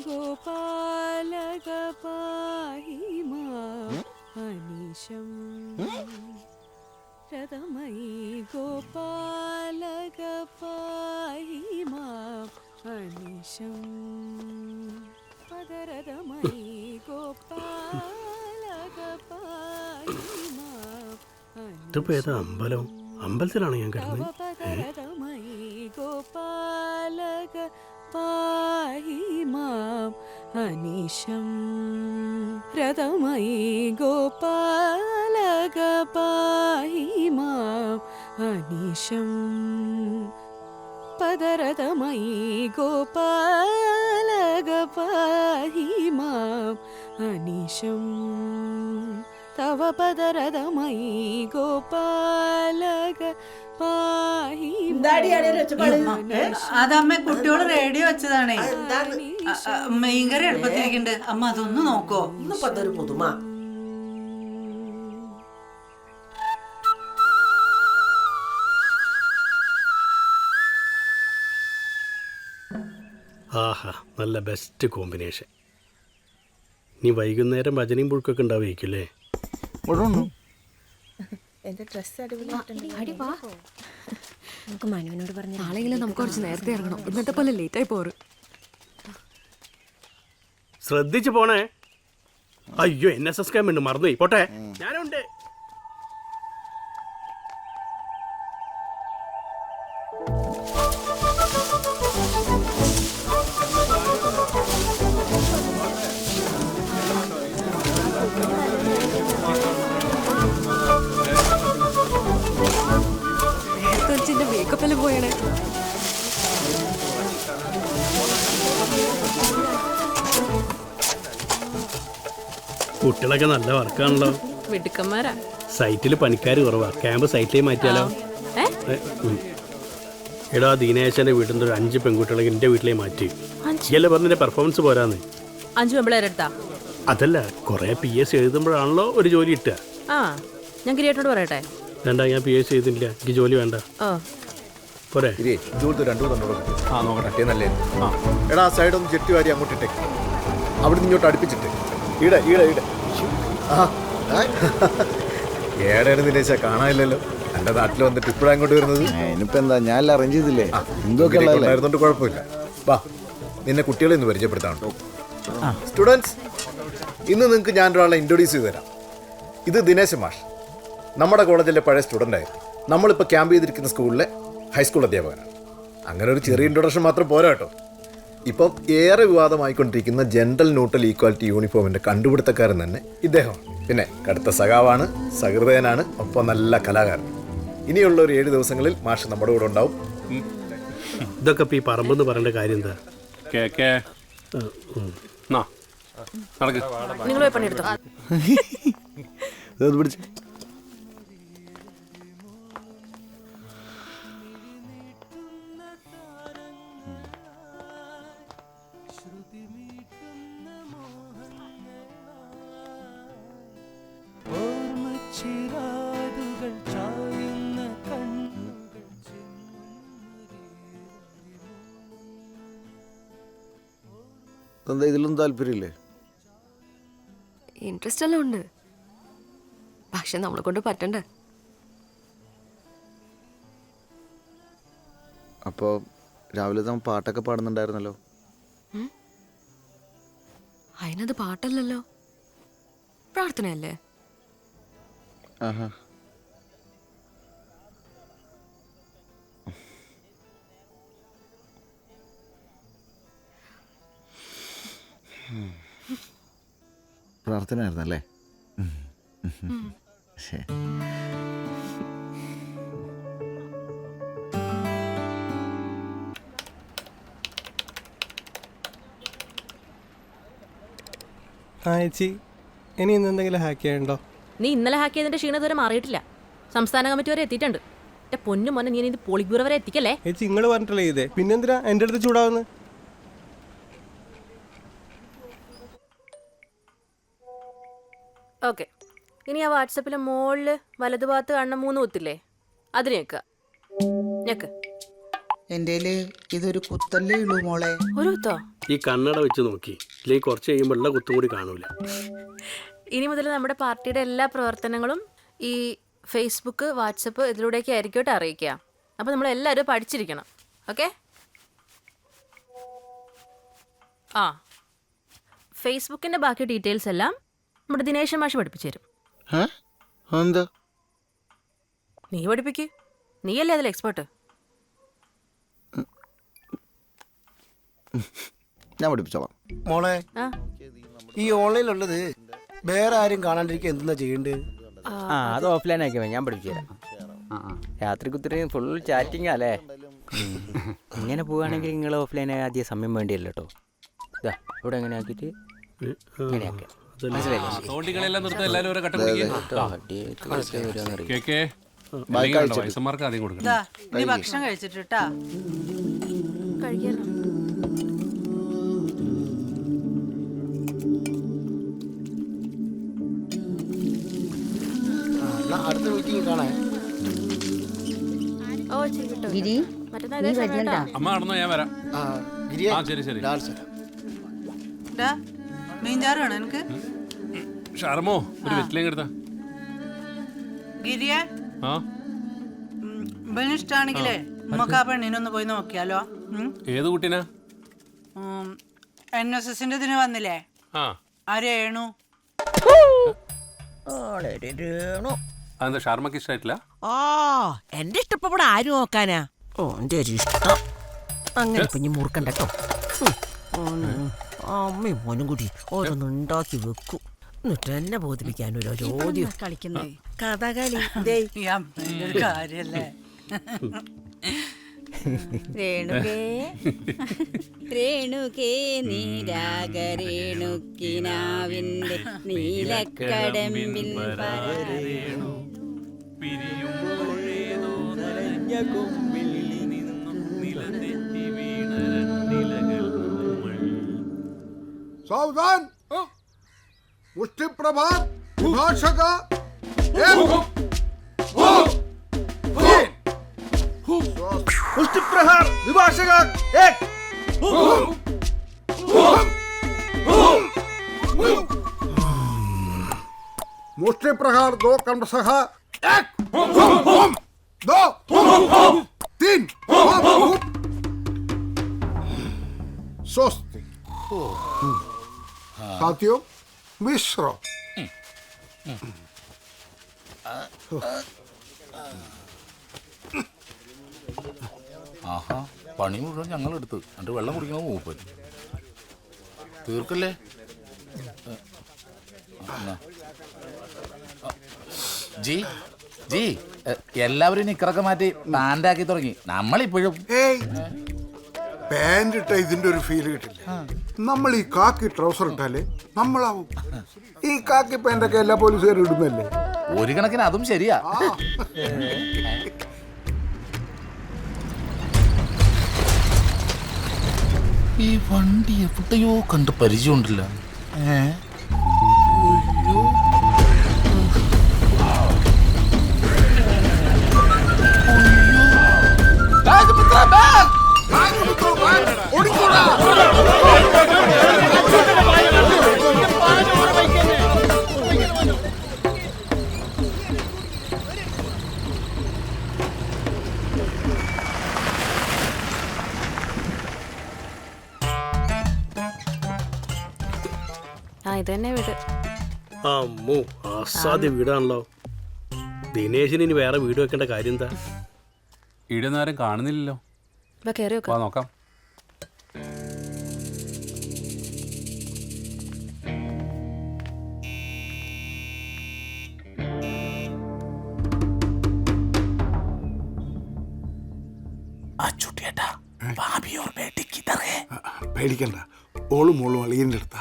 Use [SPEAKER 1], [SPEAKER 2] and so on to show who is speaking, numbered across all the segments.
[SPEAKER 1] ഗോപാലക പാഹി മാം അനീശം രഥമയി ഗോപാലക പാഹി മാം അനീശം പദരഥമയി ഗോപാലക പാഹി മാം
[SPEAKER 2] ഇതിപ്പോ ഏതാ അമ്പലം? അമ്പലത്തിലാണ് ഞാൻ കിടന്നത്.
[SPEAKER 1] പദരഥമയി ഗോപാലക പാഹി മാം അനീശം രഥമയി ഗോപാലക പാഹി മാം അനീശം പദരഥമയി ഗോപാലക പാഹി മാം അനീശം തവ പദരഥമയി ഗോപാലക പാഹി
[SPEAKER 3] അതമ്മ കുട്ടിയോട് റേഡിയോ വെച്ചതാണേ. മീൻകറി അടുപ്പത്തിരിക്കണ്ട്. അമ്മ അതൊന്ന് നോക്കോ?
[SPEAKER 4] അതൊരു പുതുമ.
[SPEAKER 2] ആഹാ, നല്ല ബെസ്റ്റ് കോമ്പിനേഷൻ. നീ വൈകുന്നേരം ഭജനയും പുഴുക്കൊക്കെ ഉണ്ടാവുകയല്ലേ?
[SPEAKER 5] നമുക്ക് മനുവിനോട് പറഞ്ഞു
[SPEAKER 6] നാളെങ്കിലും നമുക്ക് കുറച്ച് നേരത്തെ ഇറങ്ങണം. ഇന്നത്തെ പോലെ ലേറ്റ് ആയി പോറ്.
[SPEAKER 2] ശ്രദ്ധിച്ചു പോണേ. അയ്യോ, NSS ക്യാമ്പ് ഉണ്ട്, മറന്നുപോയി. പോട്ടെ, ഞാനുണ്ട്.
[SPEAKER 6] നേരത്തെ മേക്കപ്പ് എല്ലാം പോയണേ.
[SPEAKER 2] കുട്ടികളൊക്കെ നല്ല വർക്കാണല്ലോ.
[SPEAKER 6] മിടുക്കന്മാരാ.
[SPEAKER 2] സൈറ്റിൽ പണിക്കാർ കുറവാ. ക്യാമ്പ് സൈറ്റിലേക്ക് മാറ്റിയാലോ? എടാ, ദീനേശന്റെ വീട്ടിൽ നിന്ന് ഒരു 5 പെൺകുട്ടികളെ എന്റെ വീട്ടിലേക്ക് മാറ്റി. ഇയല്ലേ പറഞ്ഞ പെർഫോമൻസ് പോരാന്ന്.
[SPEAKER 6] 5 പെമ്പിളേരെടുത്താ?
[SPEAKER 2] അതല്ല, കുറെ PSC എഴുതുമ്പോഴാണല്ലോ ഒരു ജോലി കിട്ടുക.
[SPEAKER 6] ഞാൻ കിരിയേട്ടോട് പറയട്ടെ?
[SPEAKER 2] വേണ്ട, ഞാൻ PSC എഴുതുന്നില്ല, എനിക്ക് ജോലി വേണ്ട. പോരെ?
[SPEAKER 7] എടാ, സൈഡ് ഒന്ന് ചെട്ടി വാരി അങ്ങോട്ട് ഇട്ടേക്ക്. അവിടെ നിന്ന് ഇങ്ങോട്ട് അടുപ്പിച്ചിട്ട് ഈടെ ഈടെ ഈടെ. ഏടാണ് ദിനേശ, കാണാനില്ലല്ലോ. എന്റെ നാട്ടിൽ വന്നിട്ട് ഇപ്പോഴാണ് അങ്ങോട്ട് വരുന്നത്.
[SPEAKER 8] ഇനിയിപ്പോ എന്താ, ഞാൻ അറേഞ്ച് ചെയ്തില്ലേ? എന്തൊക്കെ
[SPEAKER 7] ഉണ്ടായിരുന്നോണ്ട് കുഴപ്പമില്ല. വാ, നിന്നെ കുട്ടികളെ ഒന്ന് പരിചയപ്പെടുത്താനുണ്ടോ? സ്റ്റുഡൻസ്, ഇന്ന് നിങ്ങൾക്ക് ഞാൻ ഒരാളെ ഇൻട്രൊഡ്യൂസ് ചെയ്ത് തരാം. ഇത് ദിനേശ് മാഷ്, നമ്മുടെ കോളേജിലെ പഴയ സ്റ്റുഡൻ്റ് ആയിരുന്നു. നമ്മളിപ്പോൾ ക്യാമ്പ് ചെയ്തിരിക്കുന്ന സ്കൂളിലെ ഹൈസ്കൂൾ അധ്യാപകനാണ്. അങ്ങനെ ഒരു ചെറിയ ഇൻട്രൊഡക്ഷൻ മാത്രം പോരാ കേട്ടോ. ഇപ്പം ഏറെ വിവാദമായിക്കൊണ്ടിരിക്കുന്ന ജെൻഡർ ന്യൂട്രൽ ഈക്വാലിറ്റി യൂണിഫോമിൻ്റെ കണ്ടുപിടുത്തക്കാരൻ തന്നെ ഇദ്ദേഹമാണ്. പിന്നെ കടുത്ത സഖാവാണ്, സഹൃദയനാണ്, ഒപ്പം നല്ല കലാകാരൻ. ഇനിയുള്ള ഒരു 7 ദിവസങ്ങളിൽ മാഷ് നമ്മുടെ കൂടെ ഉണ്ടാവും.
[SPEAKER 2] ഇതൊക്കെ ഈ പറമ്പെന്ന് പറയേണ്ട കാര്യം എന്താ?
[SPEAKER 6] നിങ്ങൾ പോയി പണിയെടുത്തോ.
[SPEAKER 8] എന്താ ഇതിലൊന്നും താല്പര്യമില്ലേ?
[SPEAKER 6] ഇൻട്രസ്റ്റ് എല്ലാം ഉണ്ട്, പക്ഷെ നമ്മളെ കൊണ്ട് പറ്റണ്ടേ.
[SPEAKER 8] അപ്പോൾ രാവിലെ നമ്മൾ പാട്ടൊക്കെ പാടുന്നുണ്ടായിരുന്നല്ലോ.
[SPEAKER 6] അതിനത് പാട്ടല്ലല്ലോ, പ്രാർത്ഥനയല്ലേ?
[SPEAKER 8] ആഹാ. പ്രാർത്ഥനയായിരുന്നല്ലേ? ശരി.
[SPEAKER 9] ചേച്ചി, ഇനി ഇന്ന് എന്തെങ്കിലും ഹാക്ക് ചെയ്യണ്ടോ?
[SPEAKER 6] നീ ഇന്നലെ ഹാക്ക് ചെയ്തതിന്റെ ക്ഷീണം ഇതുവരെ മാറിയിട്ടില്ല. സംസ്ഥാന കമ്മിറ്റി വരെ എത്തിയിട്ടുണ്ട്. എന്റെ പൊന്നു മോനെ, നീ ഇത് പോളിറ്റ് ബ്യൂറോ വരെ എത്തിക്കല്ലേ?
[SPEAKER 9] ചേച്ചി, നിങ്ങൾ പറഞ്ഞിട്ടല്ലേ ചെയ്തേ, പിന്നെന്തിനാ എൻ്റെ അടുത്ത് ചൂടാവുന്നു?
[SPEAKER 6] ഓക്കെ, ഇനി ആ വാട്സപ്പിലെ മുകളിൽ വലതുഭാഗത്ത് കാണുന്ന 3 കുത്തില്ലേ, അതിന് ഞെക്ക്.
[SPEAKER 4] എൻ്റെ ഇതൊരു കുത്തല്ലേ ഉള്ളൂ മോളെ.
[SPEAKER 6] ഒരു കുത്തോ?
[SPEAKER 2] ഈ കണ്ണട വെച്ച് നോക്കി, ഇല്ലെങ്കിൽ കുറച്ച് കഴിയുമ്പോൾ ഉള്ള കുത്തും കൂടി കാണൂല.
[SPEAKER 6] ഇനി മുതൽ നമ്മുടെ പാർട്ടിയുടെ എല്ലാ പ്രവർത്തനങ്ങളും ഈ ഫേസ്ബുക്ക്, വാട്സപ്പ് ഇതിലൂടെയൊക്കെ ആയിരിക്കട്ടെ അറിയിക്കുക. അപ്പോൾ നമ്മളെല്ലാവരും പഠിച്ചിരിക്കണം. ഓക്കെ? ആ, ഫേസ്ബുക്കിൻ്റെ ബാക്കി ഡീറ്റെയിൽസ് എല്ലാം നമ്മുടെ ദിനേശ് മാഷ് പഠിപ്പിച്ചു തരും.
[SPEAKER 8] എന്താ
[SPEAKER 6] നീ പഠിപ്പിക്ക്, നീയല്ലേ അതിൽ എക്സ്പേർട്ട്.
[SPEAKER 8] ഞാൻ പഠിപ്പിച്ചോളാം.
[SPEAKER 9] മോളെ,
[SPEAKER 6] ആ
[SPEAKER 9] ഈ ഓൺലൈനിലുള്ളത് വേറെ ആരും കാണാണ്ടിരിക്കുക എന്തെന്നാ ചെയ്യേണ്ടത്?
[SPEAKER 10] അത് ഓഫ്ലൈൻ ആക്കിയാൽ ഞാൻ പഠിപ്പിച്ചു തരാം. രാത്രി കുത്തിരി ഫുൾ ചാറ്റിംഗ് അല്ലേ? ഇങ്ങനെ പോവുകയാണെങ്കിൽ നിങ്ങൾ ഓഫ്ലൈൻ ആദ്യം സമയം വേണ്ടിയല്ലോ കേട്ടോ. ഇതാ ഇവിടെ എങ്ങനെ ആക്കിയിട്ട് ഇങ്ങനെയാക്കാം.
[SPEAKER 3] നീ ഭക്ഷണം കഴിച്ചിട്ടാ
[SPEAKER 6] കഴിക്കാലോ.
[SPEAKER 9] അടുത്ത മീറ്റിംഗ് കാണാൻ.
[SPEAKER 6] ഓ ശരി കേട്ടോ.
[SPEAKER 5] ഗിരി,
[SPEAKER 6] മറ്റന്നാ
[SPEAKER 5] നീ
[SPEAKER 6] ഇതേ സമയം
[SPEAKER 5] വരുന്നുണ്ടോ?
[SPEAKER 6] കേട്ടോ.
[SPEAKER 11] അമ്മ നടന്നോ, ഞാൻ വരാം.
[SPEAKER 9] ഗിരിയെ,
[SPEAKER 11] ശരി.
[SPEAKER 9] ലാൽ സലാം.
[SPEAKER 3] മീൻചാറ് വേണോ എനിക്ക്?
[SPEAKER 11] ഷർമോ ഒരു വെറ്റിലേക്ക് എടുത്താ.
[SPEAKER 3] ഗിരിയെ,
[SPEAKER 11] ആ
[SPEAKER 3] ഇവന് ഇഷ്ടാണെങ്കിലേ നമുക്ക് ആ പെണ്ണിനൊന്ന് പോയി നോക്കിയാലോ?
[SPEAKER 11] ഏത് കുട്ടീനാ?
[SPEAKER 3] NSSന്റെ ഇതിന് വന്നില്ലേ
[SPEAKER 11] ആ
[SPEAKER 3] ആ രേണു.
[SPEAKER 11] അതെന്താ ഷർമ്മക്ക് ഇഷ്ടമായിട്ടില്ല?
[SPEAKER 4] എന്റെ ഇഷ്ടപ്പെടെ ആര് നോക്കാനാ? ഓന്റെ ഒരു ഇഷ്ടം അങ്ങനെ പിന്നെ മുറുക്കണ്ട കേട്ടോ. അമ്മയും മോനും കൂടി ഓരോന്ന് ഉണ്ടാക്കി വെക്കൂ, എന്നിട്ട് എന്നെ ബോധിപ്പിക്കാൻ ഒരു ചോദ്യം കളിക്കുന്നേ കഥകളി.
[SPEAKER 3] ഈ അമ്മേന്റെ ഒരു കാര്യല്ലേ.
[SPEAKER 1] രേണുകേ രേണുകേ നീരാഗരേണുക്കിനാവിന്റെ നീലക്കടമ്പിൽ പരരേണു
[SPEAKER 7] സാവധാൻ, മുഷ്ടിപ്രഭാത് വിഭാഷക
[SPEAKER 9] मुष्टिप्रहार विभाषक एक
[SPEAKER 7] मुष्टिप्रहार दो क्रमशः एक दो तीन स्वस्ति। साथियों विश्राम।
[SPEAKER 12] ആഹാ, പണി മുഴുവൻ ഞങ്ങൾ എടുത്ത് എന്നിട്ട് വെള്ളം കുടിക്കണ മൂപ്പൻ തീർക്കല്ലേ. ജി ജി എല്ലാവരും നിക്കറൊക്കെ മാറ്റി പാൻ്റാക്കി തുടങ്ങി. നമ്മളിപ്പോഴും
[SPEAKER 7] പാൻറ് ഇട്ട ഇതിന്റെ ഒരു ഫീൽ കിട്ടില്ല. നമ്മൾ ഈ കാക്കി ട്രൗസർ ഇട്ടാലേ നമ്മളാവും. ഈ കാക്കി പാൻ്റൊക്കെ എല്ലാ പോലീസുകാരും ഇടുന്നല്ലേ.
[SPEAKER 12] ഒരു കണക്കിന് അതും ശരിയാ. ഈ വണ്ടി എവിടെയോ കണ്ട് പരിചയമുണ്ടല്ല.
[SPEAKER 6] ആ ഇത് തന്നെ വീട്.
[SPEAKER 2] അമ്മോ, അസാധ്യ വീടാണല്ലോ. ദിനേശിന് ഇനി വേറെ വീട് വെക്കേണ്ട കാര്യം എന്താ?
[SPEAKER 11] ഈടൊന്നും ആരും കാണുന്നില്ലല്ലോ.
[SPEAKER 6] ഇപ്പൊ കയറി വെക്കാം.
[SPEAKER 11] നോക്കാം.
[SPEAKER 7] പേടിക്കണ്ട, ഓളും മോളും അളിയൻ്റെ അടുത്താ.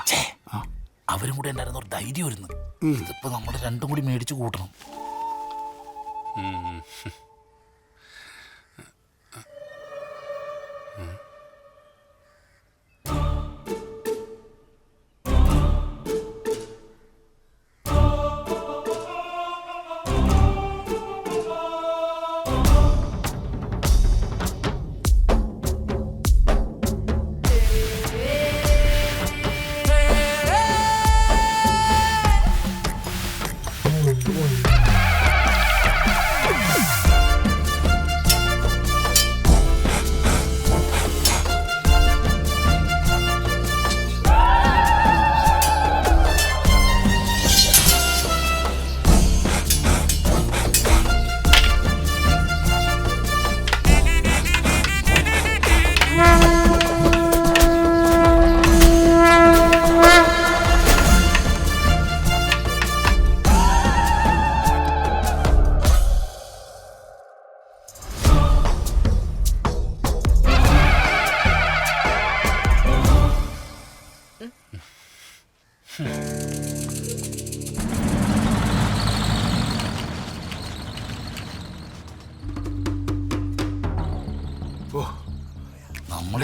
[SPEAKER 12] അവരും കൂടെ ഉണ്ടായിരുന്ന ഒരു ധൈര്യം വരുന്നു. ഇതിപ്പോ നമ്മൾ രണ്ടും കൂടി മേടിച്ചു കൂട്ടണം.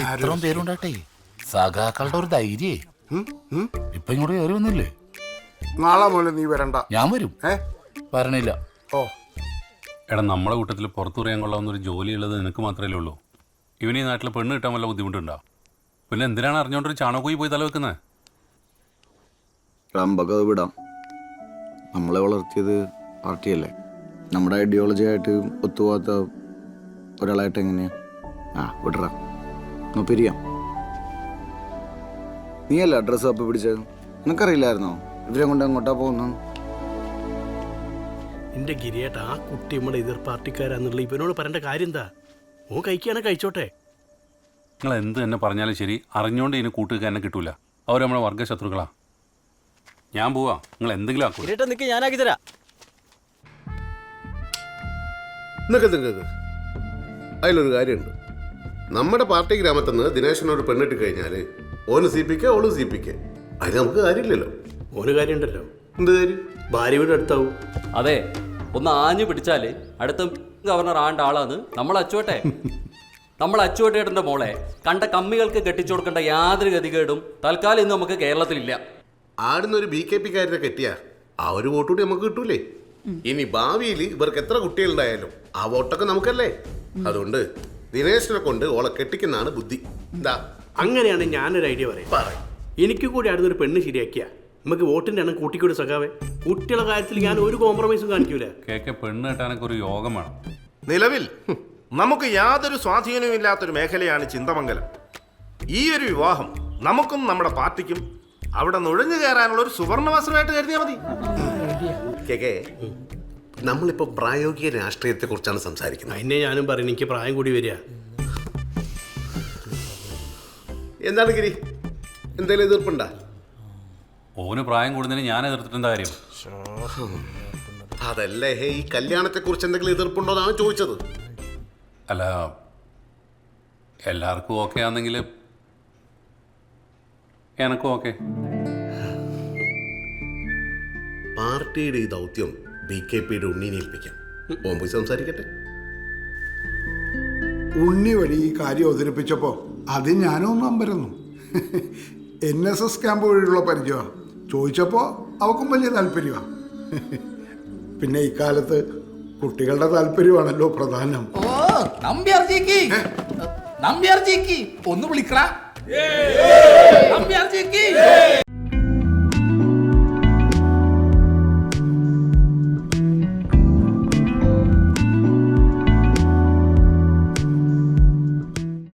[SPEAKER 12] നമ്മൾ ഇത്രയും പേരുണ്ടാട്ടെ സഖാക്കളുടെ ഒരു ധൈര്യേ ഇപ്പൊ ഇങ്ങോട്ട് കയറി വന്നില്ലേ?
[SPEAKER 9] നാളെ മുതൽ നീ വരണ്ട.
[SPEAKER 12] ഞാൻ വരും. വരണില്ല.
[SPEAKER 9] ഓ
[SPEAKER 11] എടാ, നമ്മളെ കൂട്ടത്തിൽ പുറത്തുറിയാൻ കൊള്ളാവുന്ന ഒരു ജോലി ഉള്ളത് നിനക്ക് മാത്രമേ ഉള്ളൂ. ഇവന് ഈ നാട്ടിൽ പെണ്ണ് കിട്ടാൻ വല്ല ബുദ്ധിമുട്ടുണ്ടോ? പിന്നെ എന്തിനാണ് അറിഞ്ഞോണ്ടൊരു ചാണകോയി പോയി തല വെക്കുന്നത്?
[SPEAKER 8] റമ്പൊക്കെ അത് വിടാം. നമ്മളെ വളർത്തിയത് പാർട്ടിയല്ലേ. നമ്മുടെ ഐഡിയോളജി ആയിട്ട് ഒത്തുപോകാത്ത ഒരാളായിട്ട് എങ്ങനെയാ? വിടറ പിരിയാം. നീയല്ല അഡ്രസ്സ് അപ്പ് പിടിച്ചത്. നിനക്കറിയില്ലായിരുന്നോ ഇവരെ കൊണ്ട് അങ്ങോട്ടാ പോകുന്നു?
[SPEAKER 2] എന്റെ ഗിരിയേട്ട, ആ കുട്ടി നമ്മുടെ എതിർ പാർട്ടിക്കാരാന്നുള്ള ഇവനോട് പറയേണ്ട കാര്യം എന്താ? ഓ കഴിക്കുകയാണെ കഴിച്ചോട്ടെ.
[SPEAKER 11] നിങ്ങൾ എന്ത് തന്നെ പറഞ്ഞാലും ശരി, അറിഞ്ഞുകൊണ്ട് ഇതിന് കൂട്ടുക എന്നെ കിട്ടൂല. അവർ നമ്മളെ വർഗ്ഗശത്രുക്കളാ. ഞാൻ പോവാ, നിങ്ങൾ എന്തെങ്കിലും ആക്കൂ.
[SPEAKER 10] നിക്ക്, ഞാനാക്കി തരാം.
[SPEAKER 13] അതിലൊരു കാര്യമുണ്ട്. നമ്മുടെ പാർട്ടി ഗ്രാമത്തിൽ നിന്ന് ദിനേശനോട് പെണ്ണിട്ട് കഴിഞ്ഞാൽ ഓന് സിപിക്ക് ഓള് സിപിക്ക്, അതിന് നമുക്ക് കാര്യമില്ലല്ലോ.
[SPEAKER 2] ഓന് കാര്യമുണ്ടല്ലോ.
[SPEAKER 13] എന്ത് കാര്യം?
[SPEAKER 2] ഭാര്യ വീട് അടുത്താവും.
[SPEAKER 14] അതെ, ഒന്ന് ആഞ്ഞു പിടിച്ചാല് അടുത്ത ഗവർണർ ആണ്ട ആളാന്ന് നമ്മൾ അച്ചുവട്ടെ. നമ്മൾ അച്ചുവട്ടേട്ടൻ്റെ മോളെ കണ്ട കമ്മികൾക്ക് കെട്ടിച്ചു കൊടുക്കേണ്ട യാതൊരു ഗതികേടും തൽക്കാലം ഇന്ന് നമുക്ക് കേരളത്തിലില്ല.
[SPEAKER 13] ആടുന്നൊരു BKP കാരനെ കെട്ടിയാ ആ ഒരു വോട്ടുകൂടി നമുക്ക് കിട്ടൂലേ? ഇനി ഭാവിയിൽ ഇവർക്ക് എത്ര കുട്ടികളുണ്ടായാലും ആ വോട്ടൊക്കെ നമുക്കല്ലേ. അതുകൊണ്ട് ദിനേശനെ കൊണ്ട് ഓളെ കെട്ടിക്കുന്നതാണ് ബുദ്ധി. എന്താ?
[SPEAKER 2] അങ്ങനെയാണ് ഞാനൊരു ഐഡിയ പറയാം. എനിക്ക് കൂടി ആടുന്നൊരു പെണ്ണ് ശരിയാക്കിയ നമുക്ക് വോട്ടിന്റെ എണ്ണം കൂട്ടിക്കൂടി സഖാവേ. കുട്ടികളുടെ കാര്യത്തിൽ ഞാൻ ഒരു കോംപ്രമൈസും കാണിക്കൂല.
[SPEAKER 11] പെണ്ണ് കെട്ടാനൊക്കെ ഒരു യോഗം വേണം.
[SPEAKER 15] നിലവിൽ നമുക്ക് യാതൊരു സ്വാധീനവും ഇല്ലാത്തൊരു മേഖലയാണ് ചിന്തമംഗലം. ഈ ഒരു വിവാഹം നമുക്കും നമ്മുടെ പാർട്ടിക്കും അവിടെ നുഴഞ്ഞു കയറാനുള്ള ഒരു സുവർണവസരമായിട്ട് കരുതിയാൽ മതി.
[SPEAKER 13] നമ്മളിപ്പോ പ്രായോഗിക രാഷ്ട്രീയത്തെ കുറിച്ചാണ് സംസാരിക്കുന്നത്.
[SPEAKER 2] അതിനെ ഞാനും പറയുന്നത്. എനിക്ക് പ്രായം കൂടി വരിക.
[SPEAKER 13] എന്താണ് ഗിരി, എന്തെങ്കിലും എതിർപ്പുണ്ടാ?
[SPEAKER 11] ഓന് പ്രായം കൂടുന്നതിന് ഞാൻ എതിർത്തിട്ടെന്താ കാര്യം?
[SPEAKER 13] അതല്ലേ ഈ കല്യാണത്തെ കുറിച്ച് എന്തെങ്കിലും എതിർപ്പുണ്ടോ എന്നാണ് ചോദിച്ചത്.
[SPEAKER 11] അല്ല, എല്ലാവർക്കും ഓക്കെ ആണെങ്കിൽ എനക്കും ഓക്കെ.
[SPEAKER 13] പാർട്ടിയുടെ ഈ ദൗത്യം BKPയുടെ ഉണ്ണീനെ ഏൽപ്പിക്കാം. ഓൻ പോയി സംസാരിക്കട്ടെ.
[SPEAKER 9] ഉണ്ണി വഴി ഈ കാര്യം അവതരിപ്പിച്ചപ്പോൾ അത് ഞാനൊന്നും അമ്പരന്നു. NSS ക്യാമ്പ് വഴിയുള്ള പരിചയമാണ്. ചോദിച്ചപ്പോൾ അവക്കും വലിയ താല്പര്യമാണ്. പിന്നെ ഇക്കാലത്ത് കുട്ടികളുടെ താല്പര്യമാണല്ലോ പ്രധാനം.
[SPEAKER 12] നമ്പ്യാർ ഒന്ന് വിളിക്കടാ.